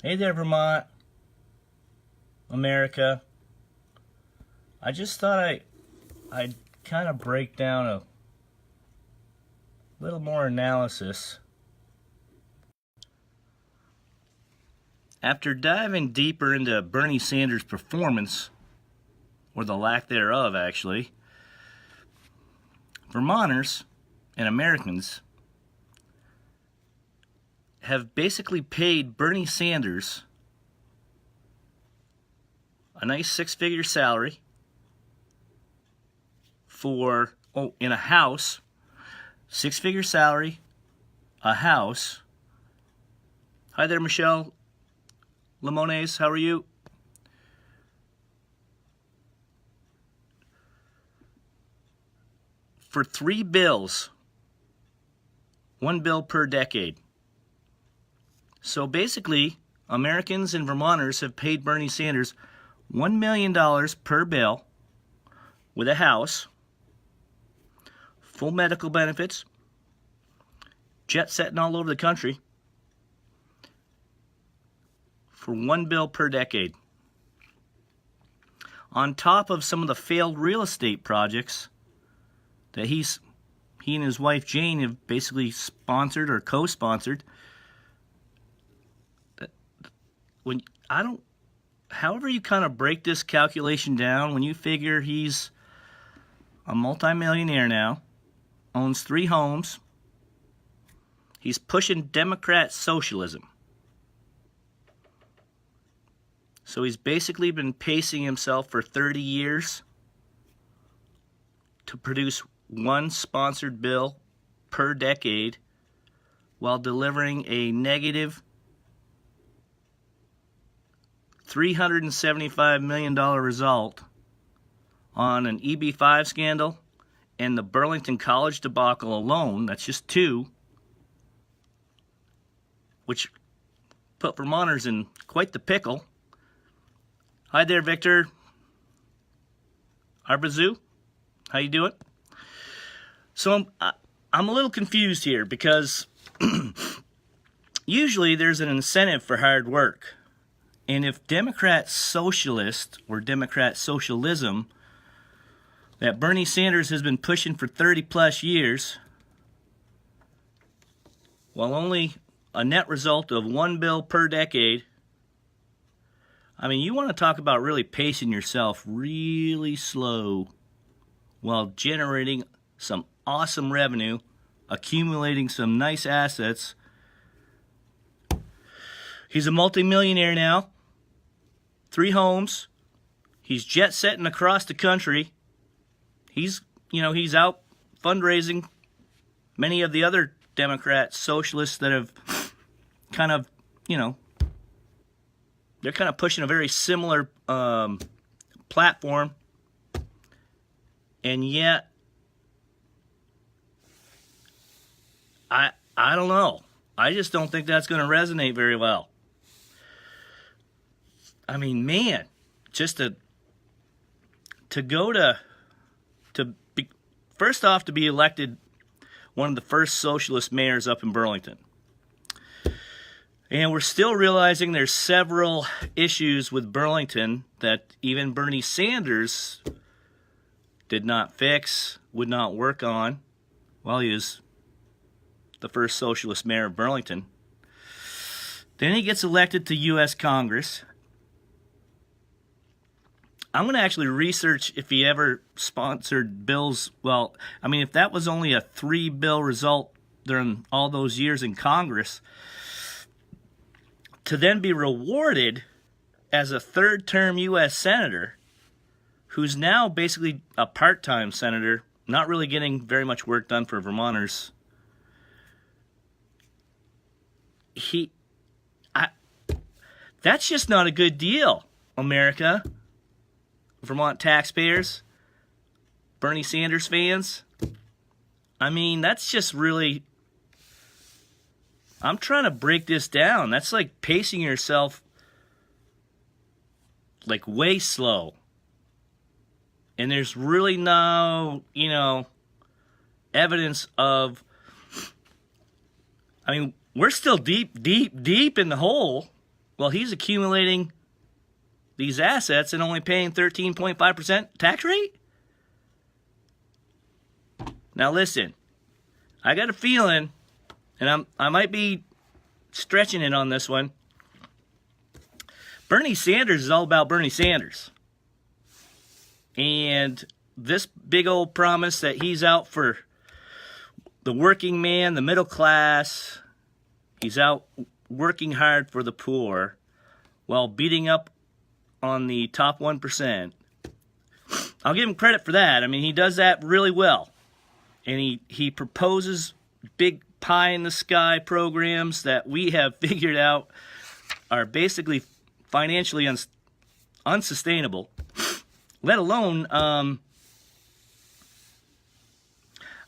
Hey there, Vermont, America. I just thought I'd kind of break down a little more analysis. After diving deeper into Bernie Sanders' performance, or the lack thereof actually, Vermonters and Americans have basically paid Bernie Sanders a nice six-figure salary for, in a house, six-figure salary, a house. Hi there, Michelle Limones, how are you? For 3 bills, 1 bill per decade. So basically, Americans and Vermonters have paid Bernie Sanders $1 million per bill with a house, full medical benefits, jet setting all over the country for 1 bill per decade. On top of some of the failed real estate projects that he and his wife Jane have basically sponsored or co-sponsored. However you kind of break this calculation down, when you figure he's a multimillionaire now, owns 3 homes, he's pushing Democrat Socialism. So he's basically been pacing himself for 30 years to produce 1 sponsored bill per decade while delivering a negative $375 million result on an EB-5 scandal and the Burlington College debacle alone. That's just 2, which put Vermonters in quite the pickle. Hi there, Victor Arbazoo. How you doing? So I'm a little confused here because usually there's an incentive for hard work. And if Democrat Socialist or Democrat Socialism that Bernie Sanders has been pushing for 30 plus years, while only a net result of 1 bill per decade, I mean, you want to talk about really pacing yourself really slow while generating some awesome revenue, accumulating some nice assets. He's a multimillionaire now. 3 homes. He's jet setting across the country. He's out fundraising. Many of the other Democrat socialists that have kind of, they're kind of pushing a very similar platform. And yet, I don't know. I just don't think that's going to resonate very well. I mean, man, just to go first off, to be elected one of the first socialist mayors up in Burlington. And we're still realizing there's several issues with Burlington that even Bernie Sanders did not fix, would not work on while he was the first socialist mayor of Burlington. Then he gets elected to U.S. Congress. I'm going to actually research if he ever sponsored bills. Well, I mean, if that was only a 3-bill result during all those years in Congress, to then be rewarded as a 3rd-term U.S. senator, who's now basically a part-time senator, not really getting very much work done for Vermonters. That's just not a good deal, America. Vermont taxpayers, Bernie Sanders fans. I mean, that's just really, I'm trying to break this down. That's like pacing yourself like way slow. And there's really no, evidence of, I mean, we're still deep in the hole Well, he's accumulating these assets and only paying 13.5% tax rate? Now listen, I got a feeling, and I might be stretching it on this one, Bernie Sanders is all about Bernie Sanders. And this big old promise that he's out for the working man, the middle class, he's out working hard for the poor while beating up on the top 1%. I'll give him credit for that. I mean, he does that really well. And he proposes big pie-in-the-sky programs that we have figured out are basically financially unsustainable, let alone, I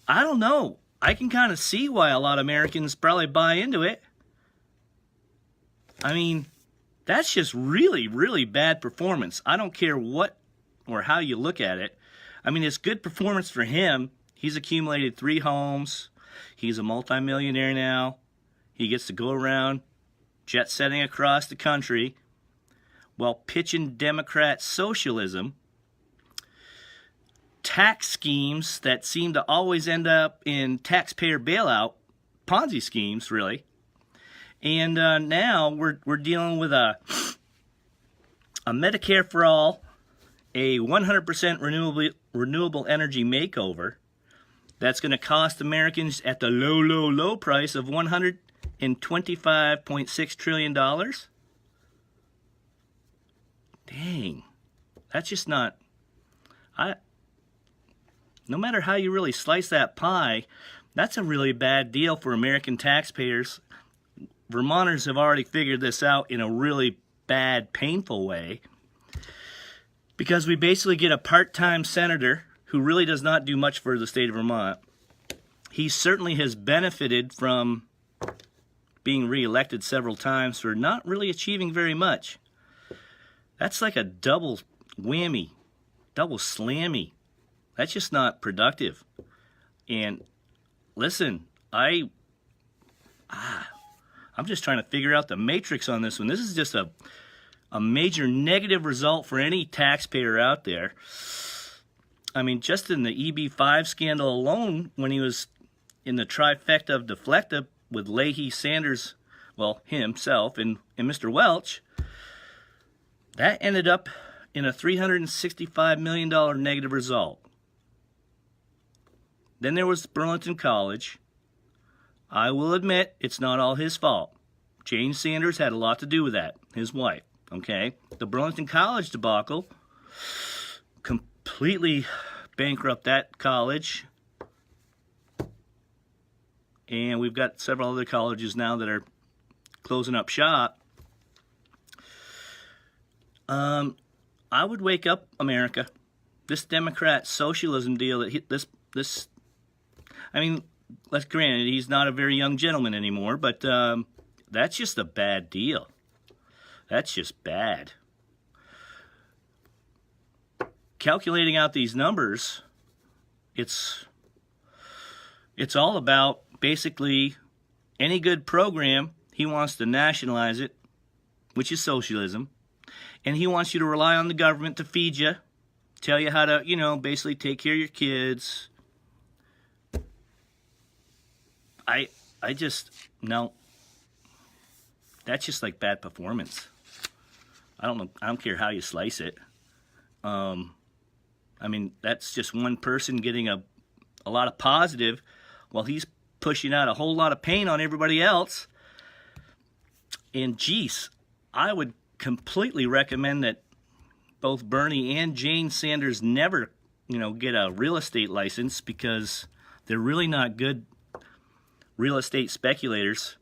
don't know. I can kind of see why a lot of Americans probably buy into it. I mean, that's just really, really bad performance. I don't care what or how you look at it. I mean, it's good performance for him. He's accumulated 3 homes. He's a multimillionaire now. He gets to go around jet-setting across the country while pitching Democrat Socialism, tax schemes that seem to always end up in taxpayer bailout, Ponzi schemes, really. And now we're dealing with a Medicare for all, a 100% renewable energy makeover that's going to cost Americans at the low, low, low price of $125.6 trillion. Dang, that's just not... No matter how you really slice that pie, that's a really bad deal for American taxpayers. Vermonters have already figured this out in a really bad, painful way, because we basically get a part-time senator who really does not do much for the state of Vermont. He certainly has benefited from being reelected several times for not really achieving very much. That's like a double whammy, double slammy. That's just not productive. And listen, I'm just trying to figure out the matrix on this one. This is just a major negative result for any taxpayer out there. I mean, just in the EB5 scandal alone, when he was in the trifecta of deflecta with Leahy, Sanders, well, himself, and Mr. Welch, that ended up in a $365 million negative result. Then there was Burlington College. I will admit, it's not all his fault. Jane Sanders had a lot to do with that, his wife, okay? The Burlington College debacle completely bankrupt that college. And we've got several other colleges now that are closing up shop. I would wake up, America. This Democrat Socialism deal, I mean, let's granted, he's not a very young gentleman anymore, but that's just a bad deal. That's just bad. Calculating out these numbers, it's all about basically any good program, he wants to nationalize it, which is socialism, and he wants you to rely on the government to feed you, tell you how to, basically take care of your kids. No. That's just like bad performance. I don't care how you slice it. I mean, that's just one person getting a lot of positive while he's pushing out a whole lot of pain on everybody else. And geez, I would completely recommend that both Bernie and Jane Sanders never, get a real estate license, because they're really not good real estate speculators.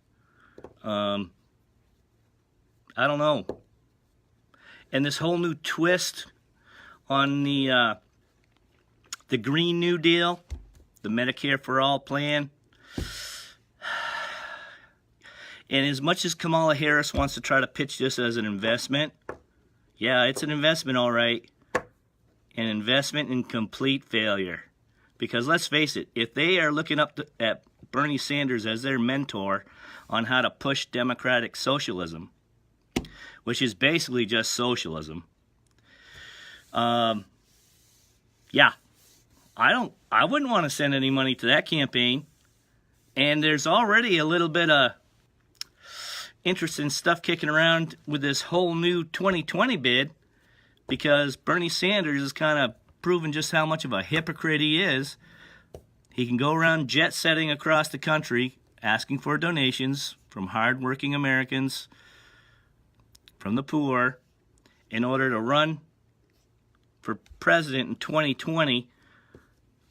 I don't know. And this whole new twist on the Green New Deal, the Medicare for All plan. And as much as Kamala Harris wants to try to pitch this as an investment, yeah, it's an investment, all right. An investment in complete failure. Because let's face it, if they are looking up at Bernie Sanders as their mentor on how to push democratic socialism, which is basically just socialism. Yeah, I wouldn't want to send any money to that campaign. And there's already a little bit of interesting stuff kicking around with this whole new 2020 bid, because Bernie Sanders is kind of proven just how much of a hypocrite he is. He can go around jet setting across the country asking for donations from hardworking Americans, from the poor, in order to run for president in 2020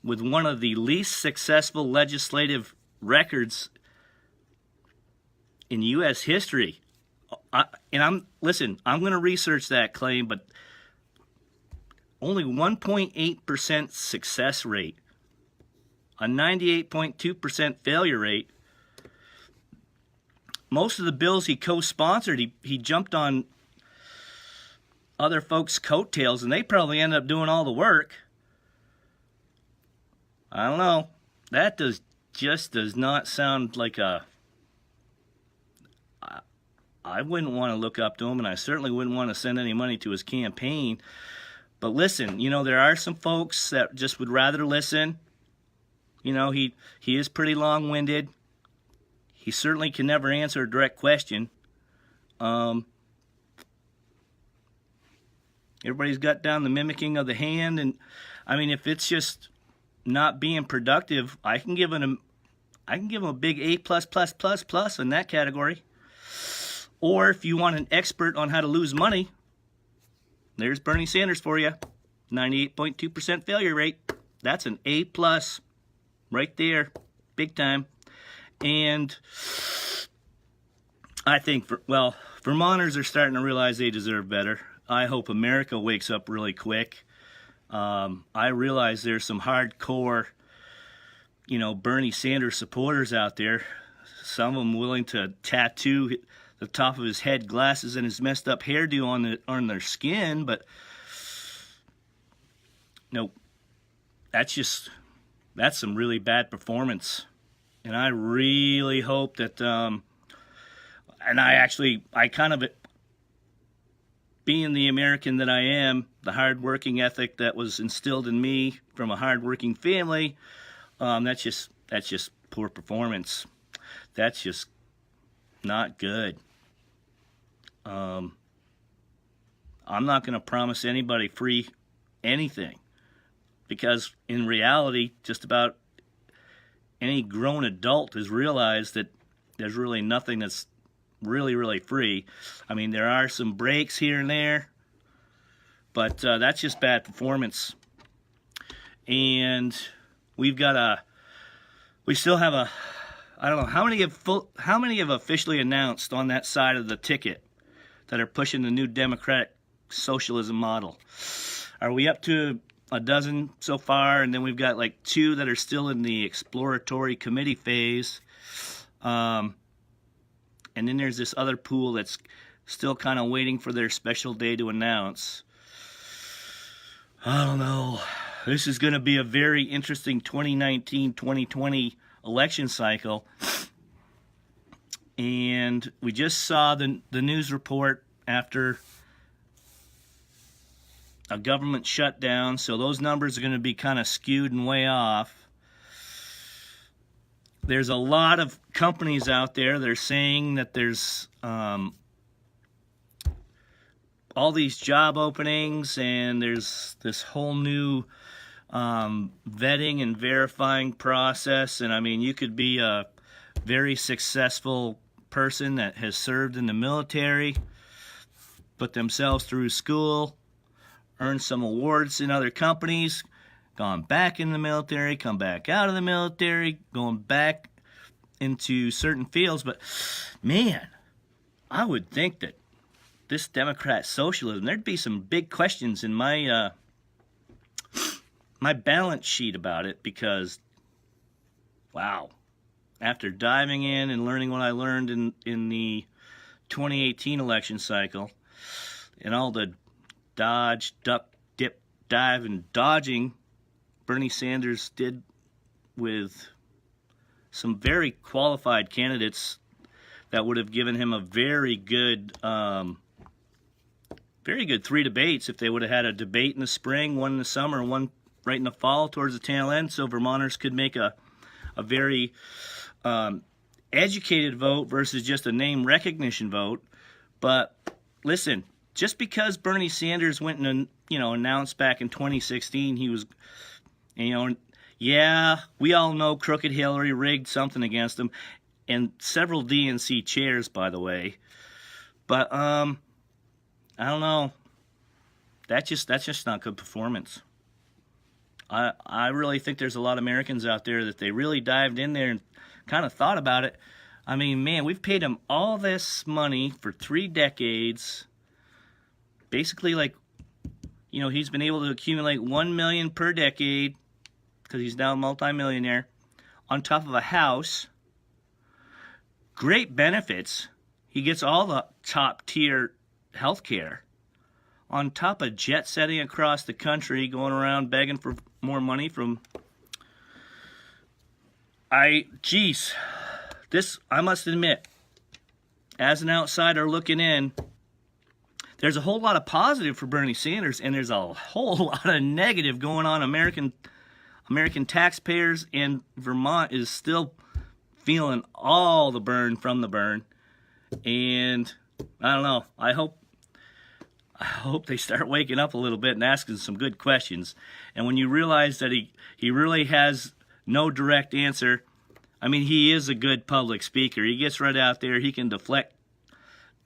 with one of the least successful legislative records in U.S. history. I'm going to research that claim, but only 1.8% success rate, a 98.2% failure rate. Most of the bills he co-sponsored, he jumped on other folks' coattails, and they probably ended up doing all the work. I don't know. That does not sound like a... I wouldn't want to look up to him, and I certainly wouldn't want to send any money to his campaign. But listen, there are some folks that just would rather listen. He is pretty long-winded. He certainly can never answer a direct question. Everybody's got down the mimicking of the hand, and I mean, if it's just not being productive, I can give him a big A+++ in that category. Or if you want an expert on how to lose money, there's Bernie Sanders for you. 98.2% failure rate. That's an A+ right there, big time. And I think, Vermonters are starting to realize they deserve better. I hope America wakes up really quick. I realize there's some hardcore, Bernie Sanders supporters out there. Some of them willing to tattoo the top of his head, glasses, and his messed up hairdo on their skin. But no, that's some really bad performance. And I really hope that, being the American that I am, the hard-working ethic that was instilled in me from a hard-working family, that's just poor performance. That's just not good. I'm not going to promise anybody free anything, because in reality, just about any grown adult has realized that there's really nothing that's really, really free. I mean, there are some breaks here and there, but that's just bad performance. And we still have I don't know, how many have officially announced on that side of the ticket that are pushing the new Democrat Socialism model? Are we up to a dozen so far? And then we've got like 2 that are still in the Exploratory Committee phase. And then there's this other pool that's still kind of waiting for their special day to announce. I don't know. This is going to be a very interesting 2019-2020 election cycle. And we just saw the news report after a government shutdown, so those numbers are going to be kind of skewed and way off. There's a lot of companies out there that are saying that there's all these job openings, and there's this whole new vetting and verifying process. And I mean, you could be a very successful person that has served in the military, put themselves through school, earned some awards in other companies, gone back in the military, come back out of the military, going back into certain fields. But man, I would think that this Democrat socialism, there'd be some big questions in my my balance sheet about it, because wow, after diving in and learning what I learned in the 2018 election cycle, and all the dodge, duck, dip, dive, and dodging Bernie Sanders did with some very qualified candidates that would have given him a very good very good 3 debates if they would have had a debate in the spring, one in the summer, and one right in the fall towards the tail end, so Vermonters could make a very educated vote versus just a name recognition vote. But listen, just because Bernie Sanders went and announced back in 2016 he was, yeah, we all know crooked Hillary rigged something against him, and several DNC chairs, by the way. But I don't know. That's just not good performance. I really think there's a lot of Americans out there that they really dived in there and kind of thought about it. I mean, man, we've paid him all this money for 3 decades. Basically, like, he's been able to accumulate $1 million per decade because he's now a multimillionaire, on top of a house. Great benefits. He gets all the top tier health care, on top of jet setting across the country, going around begging for more money from... This, I must admit, as an outsider looking in, there's a whole lot of positive for Bernie Sanders, and there's a whole lot of negative going on. American taxpayers, and Vermont is still feeling all the burn from the burn. And I don't know. I hope they start waking up a little bit and asking some good questions. And when you realize that he really has no direct answer, I mean, he is a good public speaker. He gets right out there. He can deflect,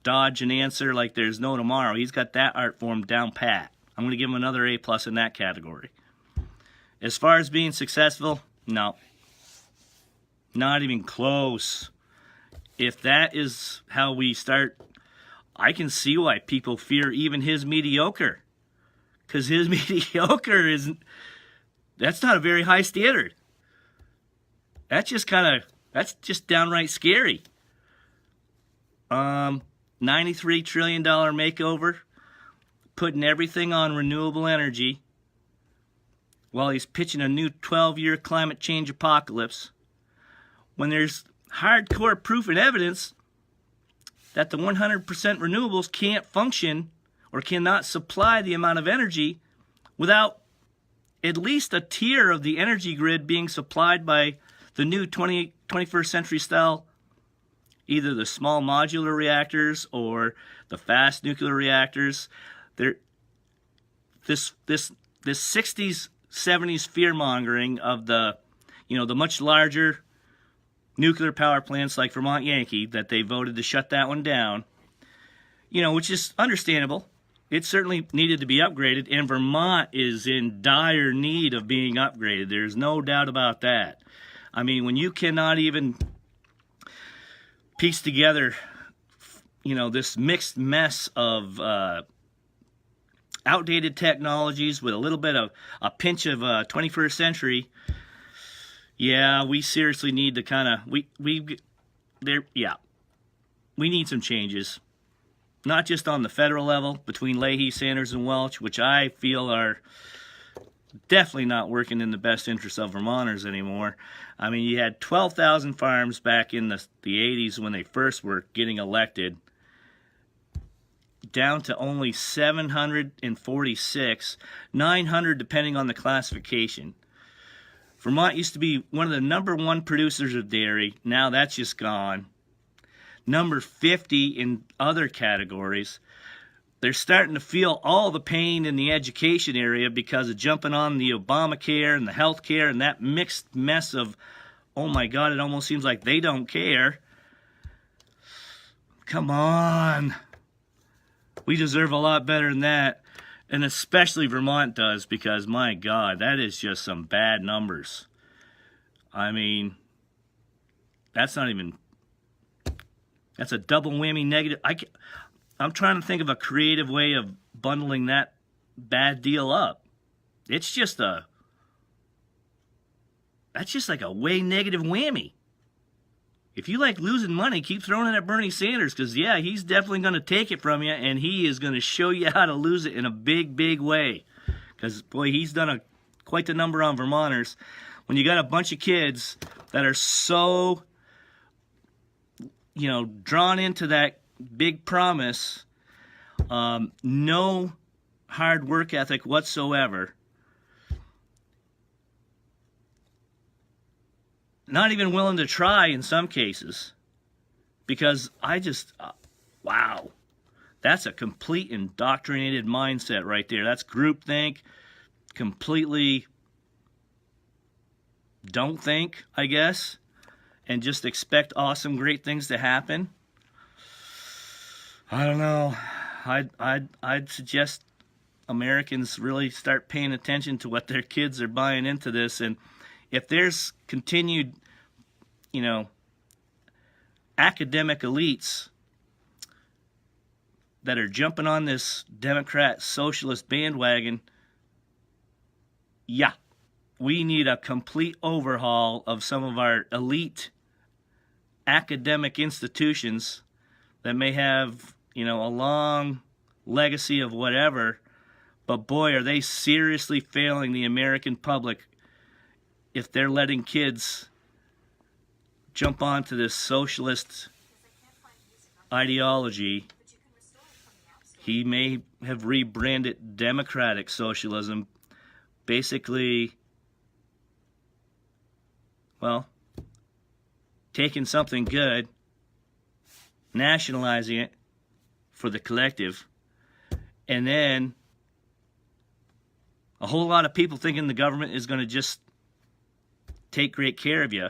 dodge an answer like there's no tomorrow. He's got that art form down pat. I'm going to give him another A+ in that category. As far as being successful, no. Not even close. If that is how we start, I can see why people fear even his mediocre. Because his mediocre that's not a very high standard. That's just downright scary. $93 trillion makeover, putting everything on renewable energy, while he's pitching a new 12-year climate change apocalypse, when there's hardcore proof and evidence that the 100% renewables can't function or cannot supply the amount of energy without at least a tier of the energy grid being supplied by the new 21st century style, either the small modular reactors or the fast nuclear reactors. This 60s, 70s fear-mongering of the much larger nuclear power plants like Vermont Yankee, that they voted to shut that one down, which is understandable. It certainly needed to be upgraded, and Vermont is in dire need of being upgraded. There's no doubt about that. I mean, when you cannot even piece together, this mixed mess of outdated technologies with a little bit of a pinch of 21st century, yeah, we seriously need to we need some changes. Not just on the federal level between Leahy, Sanders, and Welch, which I feel are definitely not working in the best interest of Vermonters anymore. I mean, you had 12,000 farms back in the 80s when they first were getting elected, down to only 746, 900 depending on the classification. Vermont used to be one of the #1 producers of dairy. Now that's just gone. Number 50 in other categories. They're starting to feel all the pain in the education area because of jumping on the Obamacare and the health care and that mixed mess of, oh my God, it almost seems like they don't care. Come on. We deserve a lot better than that. And especially Vermont does, because my God, that is just some bad numbers. I mean, that's a double whammy negative. I'm trying to think of a creative way of bundling that bad deal up. That's just like a way negative whammy. If you like losing money, keep throwing it at Bernie Sanders, because, yeah, he's definitely going to take it from you, and he is going to show you how to lose it in a big, big way. Because, boy, he's done quite the number on Vermonters. When you got a bunch of kids that are so, drawn into that big promise No hard work ethic whatsoever. Not even willing to try in some cases. Because I just, wow. That's a complete indoctrinated mindset right there. That's groupthink. Completely don't think, I guess. And just expect awesome, great things to happen. I don't know. I'd suggest Americans really start paying attention to what their kids are buying into this. And if there's continued, academic elites that are jumping on this Democrat Socialist bandwagon, yeah, we need a complete overhaul of some of our elite academic institutions that may have, a long legacy of whatever, but boy, are they seriously failing the American public if they're letting kids jump onto this socialist ideology. He may have rebranded democratic socialism, basically, well, taking something good, nationalizing it for the collective, and then a whole lot of people thinking the government is going to just take great care of you.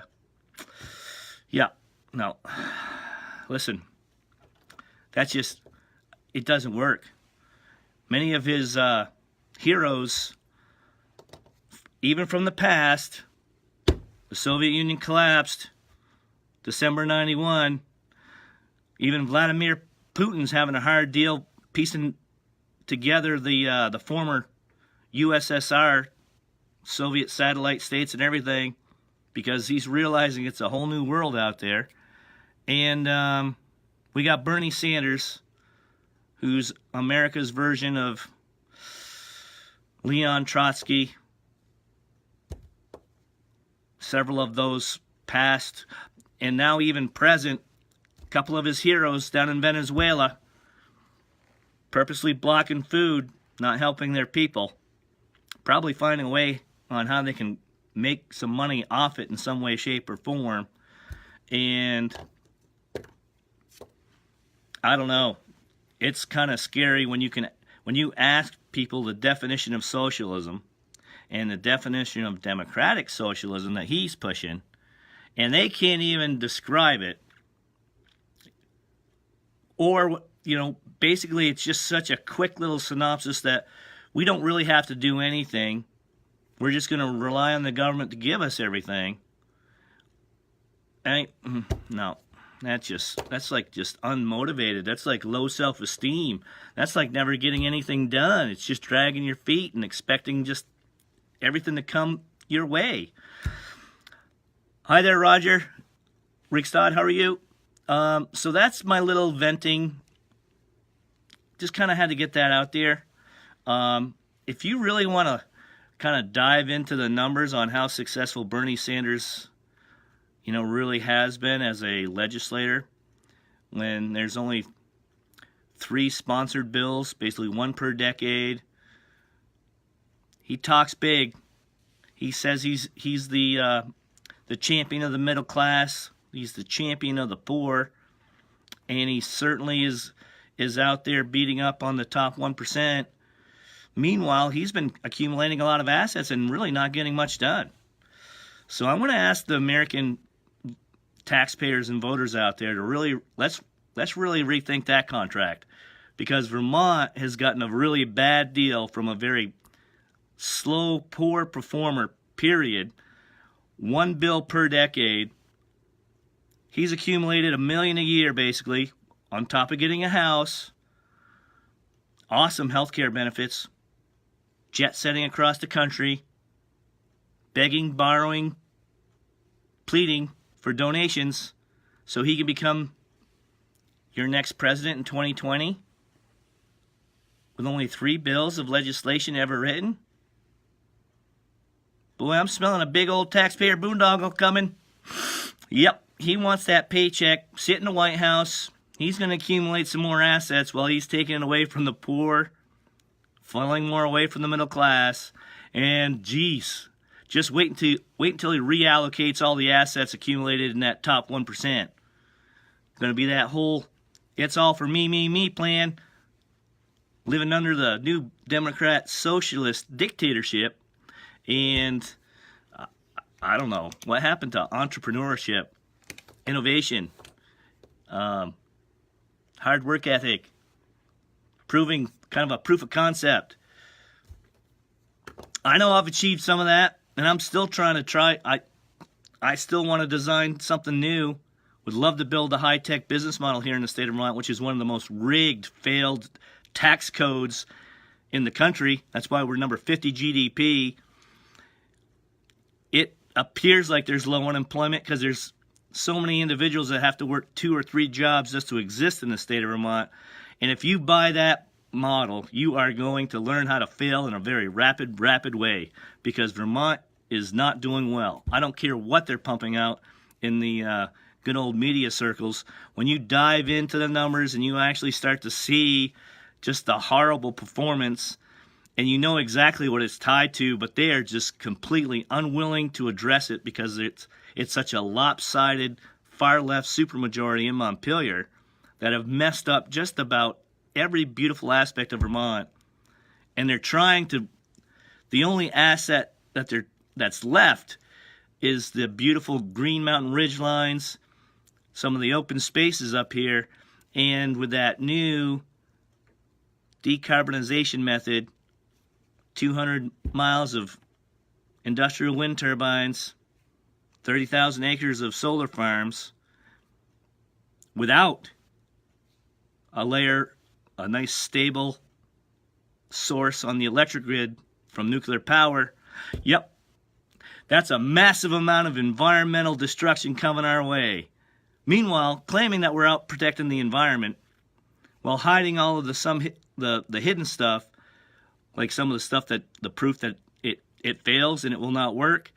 Yeah, no. Listen, that's just, it doesn't work. Many of his heroes, even from the past, the Soviet Union collapsed, December 91, even Vladimir Putin's having a hard deal piecing together the former USSR, Soviet satellite states and everything, because he's realizing it's a whole new world out there. And we got Bernie Sanders, who's America's version of Leon Trotsky. Several of those past and now even present, a couple of his heroes down in Venezuela, purposely blocking food, not helping their people, probably finding a way on how they can make some money off it in some way, shape, or form. And I don't know. It's kind of scary when you ask people the definition of socialism and the definition of democratic socialism that he's pushing, and they can't even describe it. Or, basically it's just such a quick little synopsis that we don't really have to do anything. We're just going to rely on the government to give us everything. No. That's like just unmotivated. That's like low self-esteem. That's like never getting anything done. It's just dragging your feet and expecting just everything to come your way. Hi there, Roger. Rickstad, how are you? So that's my little venting. Just kind of had to get that out there. If you really want to kind of dive into the numbers on how successful Bernie Sanders really has been as a legislator, when there's only 3 sponsored bills, basically 1 per decade. He talks big. He says he's the champion of the middle class. He's the champion of the poor, and he certainly is out there beating up on the top 1%. Meanwhile, he's been accumulating a lot of assets and really not getting much done. So I want to ask the American taxpayers and voters out there to really let's really rethink that contract, because Vermont has gotten a really bad deal from a very slow, poor performer, period. 1 bill per decade. He's accumulated $1 million a year, basically, on top of getting a house, awesome health care benefits, jet setting across the country, begging, borrowing, pleading for donations so he can become your next president in 2020 with only 3 bills of legislation ever written. Boy, I'm smelling a big old taxpayer boondoggle coming. Yep, he wants that paycheck, sit in the White House, He's going to accumulate some more assets while he's taking away from the poor, funneling more away from the middle class. And geez, just wait until he reallocates all the assets accumulated in that top 1%. It's going to be that whole "it's all for me, me, me" plan, living under the new Democrat Socialist dictatorship. And I don't know what happened to entrepreneurship, innovation, hard work ethic, proving kind of a proof of concept. I know I've achieved some of that, and I'm still I still want to design something new. Would love to build a high-tech business model here in the state of Vermont, which is one of the most rigged, failed tax codes in the country. That's why we're number 50 GDP. It appears like there's low unemployment because there's so many individuals that have to work 2 or 3 jobs just to exist in the state of Vermont. And if you buy that model, you are going to learn how to fail in a very rapid way, because Vermont is not doing well. I don't care what they're pumping out in the good old media circles. When you dive into the numbers and you actually start to see just the horrible performance, and you know exactly what it's tied to, but they are just completely unwilling to address it because it's such a lopsided far left supermajority in Montpelier that have messed up just about every beautiful aspect of Vermont. And they're trying to, the only asset that's left is the beautiful Green Mountain ridgelines, some of the open spaces up here, and with that new decarbonization method, 200 miles of industrial wind turbines, 30,000 acres of solar farms, without a nice stable source on the electric grid from nuclear power. Yep, that's a massive amount of environmental destruction coming our way. Meanwhile, claiming that we're out protecting the environment while hiding all of the hidden stuff, like some of the stuff that the proof that it fails and it will not work.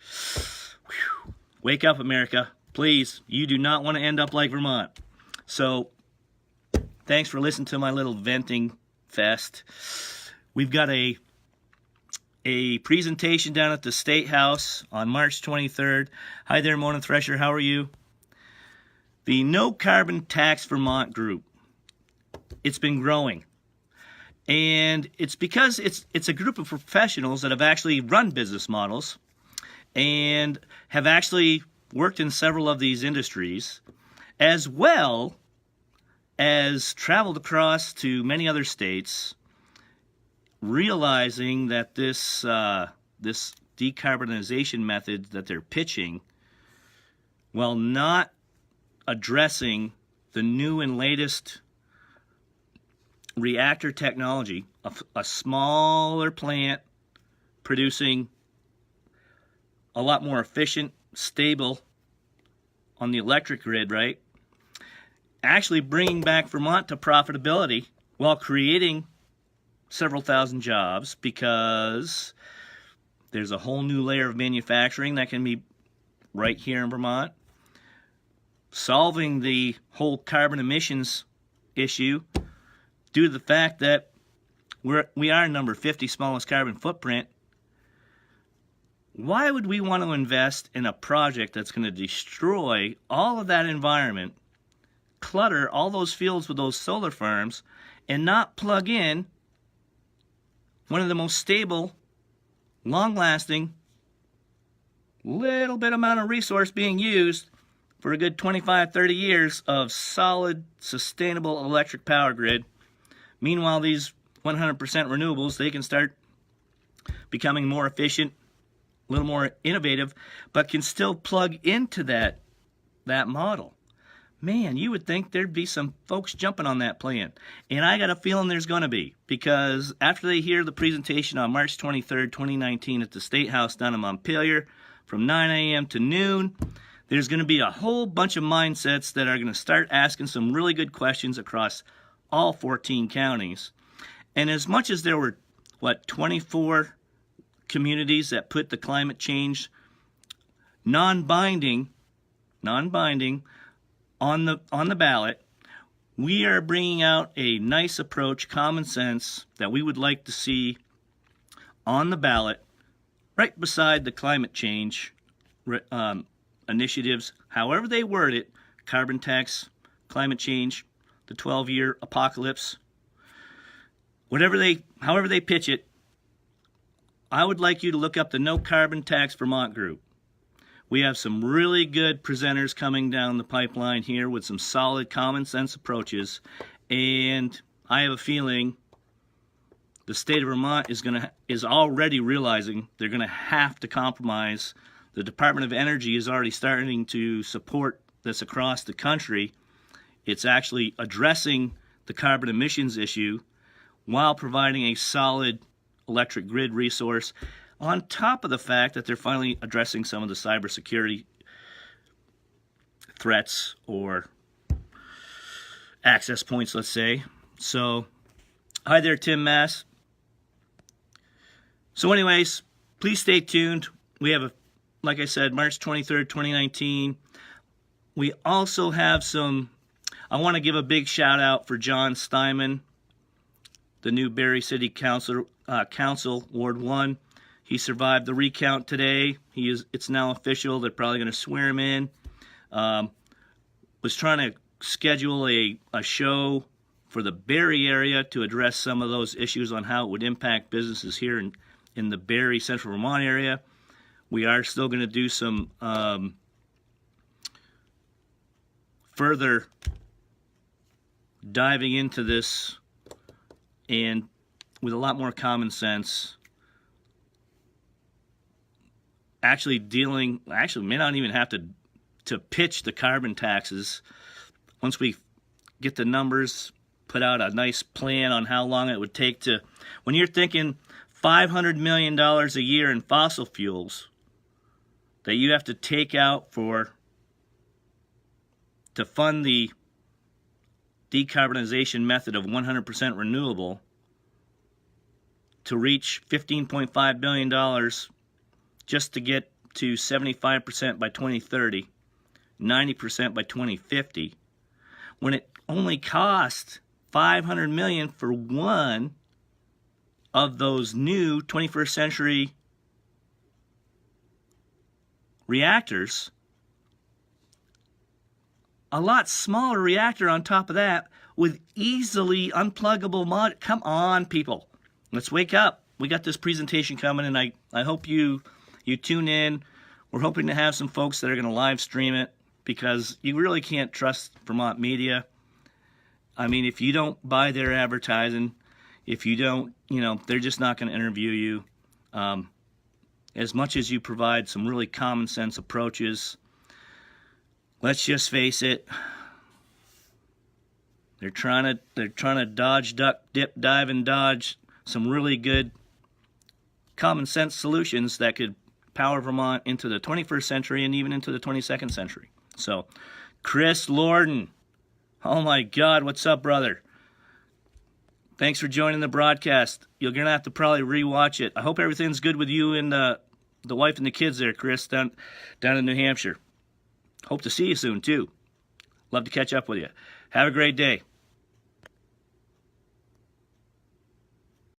Whew. Wake up, America. Please, you do not want to end up like Vermont. So, thanks for listening to my little venting fest. We've got a presentation down at the State House on March 23rd. Hi there, Mona Thresher. How are you? The No Carbon Tax Vermont group. It's been growing. And it's because it's a group of professionals that have actually run business models and have actually worked in several of these industries, as well as traveled across to many other states, realizing that this decarbonization method that they're pitching, while not addressing the new and latest reactor technology, a smaller plant producing a lot more efficient, stable on the electric grid, right? Actually bringing back Vermont to profitability while creating several thousand jobs, because there's a whole new layer of manufacturing that can be right here in Vermont. Solving the whole carbon emissions issue due to the fact that we are number 50 smallest carbon footprint. Why would we want to invest in a project that's going to destroy all of that environment, clutter all those fields with those solar farms, and not plug in one of the most stable, long-lasting, little bit amount of resource being used for a good 25, 30 years of solid, sustainable electric power grid? Meanwhile, these 100% renewables, they can start becoming more efficient, a little more innovative, but can still plug into that model. Man, you would think there'd be some folks jumping on that plan. And I got a feeling there's going to be, because after they hear the presentation on March 23rd, 2019 at the State House down in Montpelier from 9 a.m. to noon, there's going to be a whole bunch of mindsets that are going to start asking some really good questions across all 14 counties. And as much as there were, 24 communities that put the climate change non-binding on the ballot, We are bringing out a nice approach, common sense, that we would like to see on the ballot right beside the climate change initiatives, however they word it, carbon tax, climate change, the 12-year apocalypse, however they pitch it. I would like you to look up the No Carbon Tax Vermont group. We have some really good presenters coming down the pipeline here with some solid common sense approaches, and I have a feeling the state of Vermont is already realizing they're going to have to compromise. The Department of Energy is already starting to support this across the country. It's actually addressing the carbon emissions issue while providing a solid electric grid resource, on top of the fact that they're finally addressing some of the cybersecurity threats or access points, let's say. So, hi there, Tim Mass. So anyways, please stay tuned. We have, like I said, March 23rd, 2019. We also have I want to give a big shout out for John Steinman, the new Barrie City Council, Ward 1. He survived the recount today. It's now official. They're probably going to swear him in. Was trying to schedule a show for the Barrie area to address some of those issues on how it would impact businesses here in the Barrie, Central Vermont area. We are still going to do some further diving into this, and with a lot more common sense, actually may not even have to pitch the carbon taxes. Once we get the numbers, put out a nice plan on how long it would take to, when you're thinking $500 million a year in fossil fuels that you have to take out to fund the decarbonization method of 100% renewable, to reach $15.5 billion just to get to 75% by 2030, 90% by 2050, when it only cost $500 million for one of those new 21st century reactors. A lot smaller reactor on top of that with easily unpluggable mod. Come on, people. Let's wake up. We got this presentation coming, and I hope you tune in. We're hoping to have some folks that are going to live stream it, because you really can't trust Vermont media. I mean, if you don't buy their advertising, if you don't, they're just not going to interview you. As much as you provide some really common sense approaches, let's just face it, they're trying to dodge, duck, dip, dive, and dodge some really good common sense solutions that could power Vermont into the 21st century and even into the 22nd century. So, Chris Lorden, oh my God, what's up, brother? Thanks for joining the broadcast. You're going to have to probably rewatch it. I hope everything's good with you and the wife and the kids there, Chris, down in New Hampshire. Hope to see you soon, too. Love to catch up with you. Have a great day.